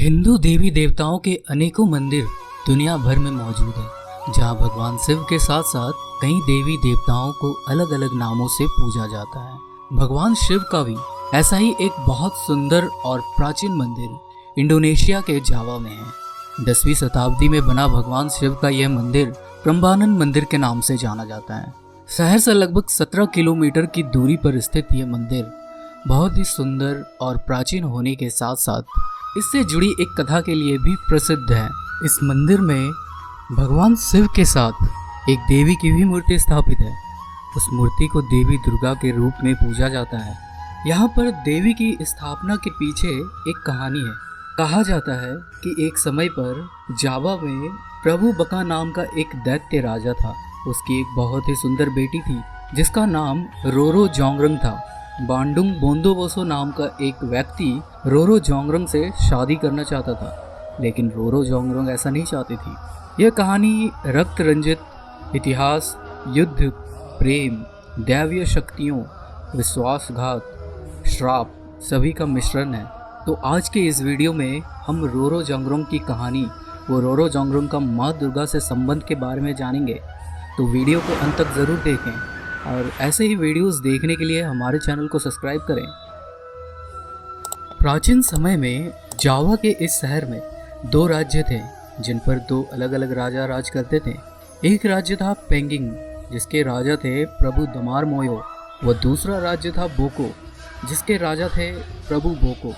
हिंदू देवी देवताओं के अनेकों मंदिर दुनिया भर में मौजूद हैं, जहां भगवान शिव के साथ साथ कई देवी देवताओं को अलग अलग नामों से पूजा जाता है। भगवान शिव का भी ऐसा ही एक बहुत सुंदर और प्राचीन मंदिर इंडोनेशिया के जावा में है। 10वीं शताब्दी में बना भगवान शिव का यह मंदिर प्रम्बानन मंदिर के नाम से जाना जाता है। शहर से लगभग 17 किलोमीटर की दूरी पर स्थित यह मंदिर बहुत ही सुंदर और प्राचीन होने के साथ साथ इससे जुड़ी एक कथा के लिए भी प्रसिद्ध है। इस मंदिर में भगवान शिव के साथ एक देवी की भी मूर्ति स्थापित है। उस मूर्ति को देवी दुर्गा के रूप में पूजा जाता है। यहाँ पर देवी की स्थापना के पीछे एक कहानी है। कहा जाता है कि एक समय पर जावा में प्रभु बका नाम का एक दैत्य राजा था। उसकी एक बहुत ही सुंदर बेटी थी जिसका नाम रोरो जोंगरंग था। बांडुंग बोंदोबोसो नाम का एक व्यक्ति रोरो जोंगरंग से शादी करना चाहता था, लेकिन रोरो जोंगरंग ऐसा नहीं चाहती थी। यह कहानी रक्त रंजित इतिहास, युद्ध, प्रेम, दैवीय शक्तियों, विश्वासघात, श्राप सभी का मिश्रण है। तो आज के इस वीडियो में हम रोरो जोंगरंग की कहानी वो रोरो जोंगरंग का माँ दुर्गा से संबंध के बारे में जानेंगे। तो वीडियो को अंत तक ज़रूर देखें और ऐसे ही वीडियोस देखने के लिए हमारे चैनल को सब्सक्राइब करें। प्राचीन समय में जावा के इस शहर में 2 राज्य थे जिन पर 2 अलग अलग राजा राज करते थे। एक राज्य था पेंगिंग जिसके राजा थे प्रभु दमार मोयो। व दूसरा राज्य था बोको जिसके राजा थे प्रभु बोको।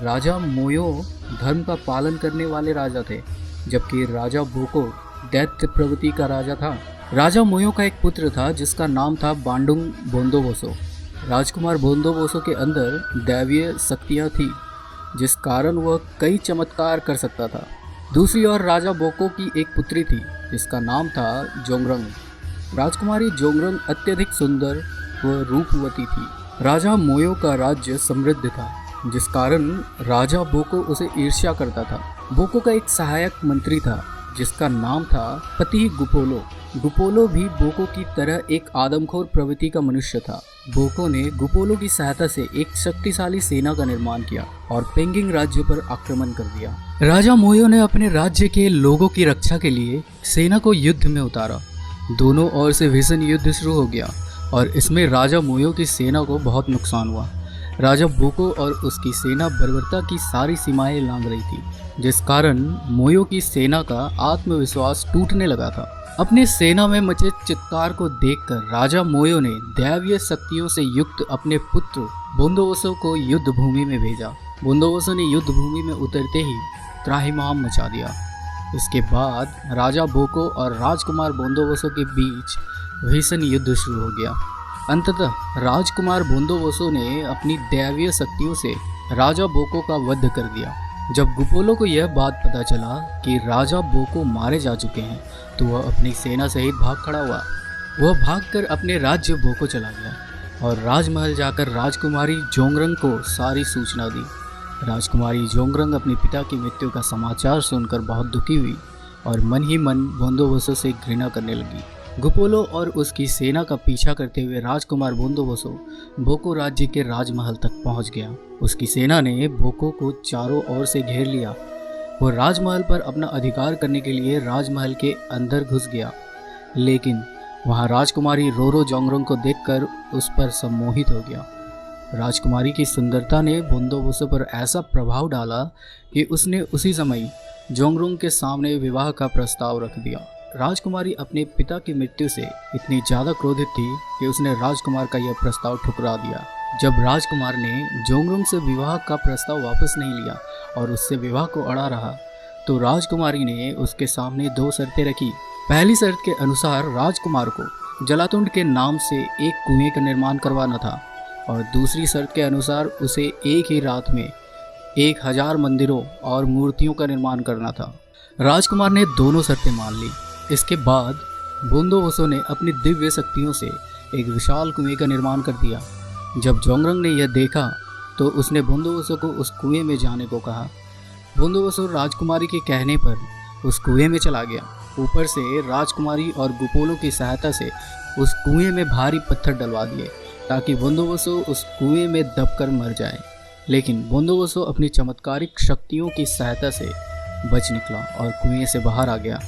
राजा मोयो धर्म का पालन करने वाले राजा थे, जबकि राजा बोको दैत्य प्रवृत्ति का राजा था। राजा मोयो का एक पुत्र था जिसका नाम था बांडुंग बोंदोबोसो। राजकुमार बोंदोबोसो के अंदर दैवीय शक्तियाँ थी जिस कारण वह कई चमत्कार कर सकता था। दूसरी ओर राजा बोको की एक पुत्री थी जिसका नाम था जोंगरंग। राजकुमारी जोंगरंग अत्यधिक सुंदर व रूपवती थी। राजा मोयो का राज्य समृद्ध था जिस कारण राजा बोको उसे ईर्ष्या करता था। बोको का एक सहायक मंत्री था जिसका नाम था पति गुपोलो। गुपोलो भी बोको की तरह एक आदमखोर प्रवृत्ति का मनुष्य था। बोको ने गुपोलो की सहायता से एक शक्तिशाली सेना का निर्माण किया और पेंगिंग राज्य पर आक्रमण कर दिया। राजा मोयो ने अपने राज्य के लोगों की रक्षा के लिए सेना को युद्ध में उतारा। दोनों ओर से भीषण युद्ध शुरू हो गया और इसमें राजा मोयो की सेना को बहुत नुकसान हुआ। राजा बोको और उसकी सेना बर्बरता की सारी सीमाएं लांघ रही थी, जिस कारण मोयो की सेना का आत्मविश्वास टूटने लगा था। अपने सेना में मचे चित्कार को देखकर राजा मोयो ने दैवीय शक्तियों से युक्त अपने पुत्र बोंदोबोसो को युद्ध भूमि में भेजा। बोंदोबोसो ने युद्ध भूमि में उतरते ही त्राहिमाम मचा दिया। इसके बाद राजा बोको और राजकुमार बोंदोबोसो के बीच भीषण युद्ध शुरू हो गया। अंततः राजकुमार बोंदोबोसो ने अपनी दैवीय शक्तियों से राजा बोको का वध कर दिया। जब गुपोलो को यह बात पता चला कि राजा बोको मारे जा चुके हैं तो वह अपनी सेना सहित भाग खड़ा हुआ। वह भागकर अपने राज्य बोको चला गया और राजमहल जाकर राजकुमारी जोंगरंग को सारी सूचना दी। राजकुमारी जोंगरंग अपने पिता की मृत्यु का समाचार सुनकर बहुत दुखी हुई और मन ही मन बोंदोबोसो से घृणा करने लगी। गुपोलो और उसकी सेना का पीछा करते हुए राजकुमार बोंदोबोसो बोको राज्य के राजमहल तक पहुंच गया। उसकी सेना ने बोको को चारों ओर से घेर लिया। वो राजमहल पर अपना अधिकार करने के लिए राजमहल के अंदर घुस गया, लेकिन वहां राजकुमारी रोरो जोंगरंग को देखकर उस पर सम्मोहित हो गया। राजकुमारी की सुंदरता ने बोंदोबोसो पर ऐसा प्रभाव डाला कि उसने उसी समय जोंगरंग के सामने विवाह का प्रस्ताव रख दिया। राजकुमारी अपने पिता की मृत्यु से इतनी ज़्यादा क्रोधित थी कि उसने राजकुमार का यह प्रस्ताव ठुकरा दिया। जब राजकुमार ने जोंगरंग से विवाह का प्रस्ताव वापस नहीं लिया और उससे विवाह को अड़ा रहा, तो राजकुमारी ने उसके सामने 2 शर्तें रखी। पहली शर्त के अनुसार राजकुमार को जलातुंड के नाम से एक कुएं का निर्माण करवाना था और दूसरी शर्त के अनुसार उसे एक ही रात में 1000 मंदिरों और मूर्तियों का निर्माण करना था। राजकुमार ने दोनों शर्तें मान ली। इसके बाद बोंदोबोसो ने अपनी दिव्य शक्तियों से एक विशाल कुएं का निर्माण कर दिया। जब जोंगरंग ने यह देखा तो उसने बोंदोबोसो को उस कुएं में जाने को कहा। बोंदोबोसो राजकुमारी के कहने पर उस कुएं में चला गया। ऊपर से राजकुमारी और गुपोलो की सहायता से उस कुएं में भारी पत्थर डलवा दिए ताकि बोंदोबोसो उस कुएं में दबकर मर जाए। लेकिन बोंदोबोसो अपनी चमत्कारिक शक्तियों की सहायता से बच निकला और कुएं से बाहर आ गया।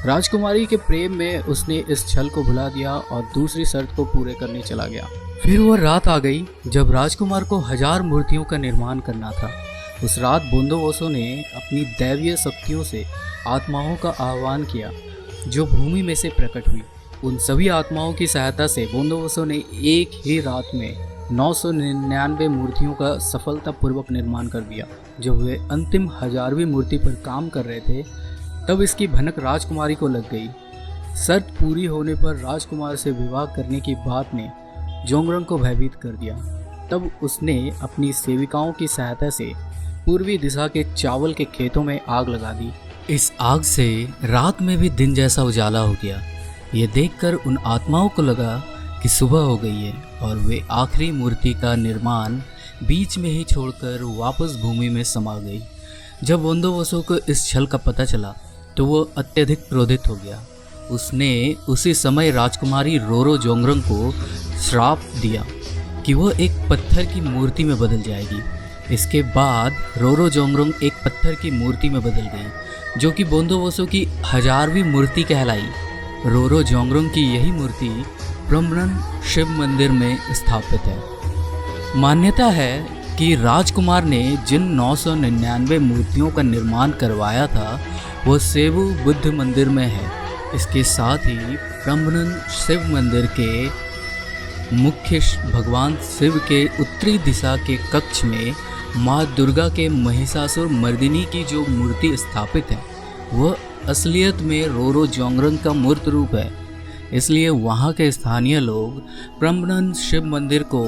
राजकुमारी के प्रेम में उसने इस छल को भुला दिया और दूसरी शर्त को पूरे करने चला गया। फिर वह रात आ गई जब राजकुमार को 1000 मूर्तियों का निर्माण करना था। उस रात बोंदोबोसो ने अपनी दैवीय शक्तियों से आत्माओं का आह्वान किया जो भूमि में से प्रकट हुई। उन सभी आत्माओं की सहायता से बोंदोबोसो ने एक ही रात में 999 मूर्तियों का सफलतापूर्वक निर्माण कर दिया। जब वे अंतिम 1000वीं मूर्ति पर काम कर रहे थे तब इसकी भनक राजकुमारी को लग गई। शर्त पूरी होने पर राजकुमार से विवाह करने की बात ने जोंगरंग को भयभीत कर दिया। तब उसने अपनी सेविकाओं की सहायता से पूर्वी दिशा के चावल के खेतों में आग लगा दी। इस आग से रात में भी दिन जैसा उजाला हो गया। ये देखकर उन आत्माओं को लगा कि सुबह हो गई है और वे आखिरी मूर्ति का निर्माण बीच में ही छोड़कर वापस भूमि में समा गई। जब बोंदोबोसो को इस छल का पता चला तो वो अत्यधिक क्रोधित हो गया। उसने उसी समय राजकुमारी रोरो जोंगरंग को श्राप दिया कि वह एक पत्थर की मूर्ति में बदल जाएगी। इसके बाद रोरो जोंगरंग एक पत्थर की मूर्ति में बदल गई जो कि बोंदोबोसो की 1000वीं मूर्ति कहलाई। रोरो जोंगरंग की यही मूर्ति प्रम्बनन शिव मंदिर में स्थापित है। मान्यता है कि राजकुमार ने जिन 999 मूर्तियों का निर्माण करवाया था वो सेबू बुद्ध मंदिर में है। इसके साथ ही प्रम्बनन शिव मंदिर के मुख्य भगवान शिव के उत्तरी दिशा के कक्ष में माँ दुर्गा के महिषासुर मर्दिनी की जो मूर्ति स्थापित है वह असलियत में रोरो जोंगरंग का मूर्त रूप है। इसलिए वहाँ के स्थानीय लोग प्रम्बनन शिव मंदिर को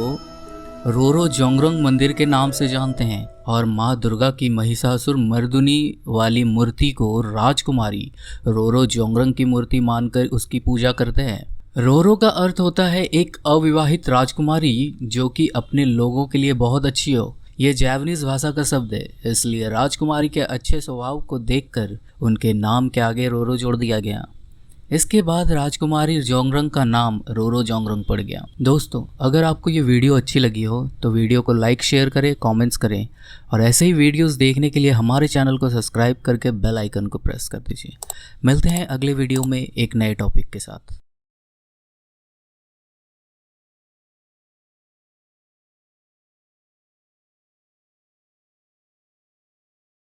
रोरो जोंगरंग मंदिर के नाम से जानते हैं और माँ दुर्गा की महिषासुर मर्दिनी वाली मूर्ति को राजकुमारी रोरो जोंगरंग की मूर्ति मानकर उसकी पूजा करते हैं। रोरो का अर्थ होता है एक अविवाहित राजकुमारी जो कि अपने लोगों के लिए बहुत अच्छी हो। ये जापानीज भाषा का शब्द है, इसलिए राजकुमारी के अच्छे स्वभाव को देखकर उनके नाम के आगे रोरो जोड़ दिया गया। इसके बाद राजकुमारी जोंगरंग का नाम रोरो जोंगरंग पड़ गया। दोस्तों, अगर आपको ये वीडियो अच्छी लगी हो तो वीडियो को लाइक शेयर करें, कमेंट्स करें और ऐसे ही वीडियोस देखने के लिए हमारे चैनल को सब्सक्राइब करके बेल आइकन को प्रेस कर दीजिए। मिलते हैं अगले वीडियो में एक नए टॉपिक के साथ।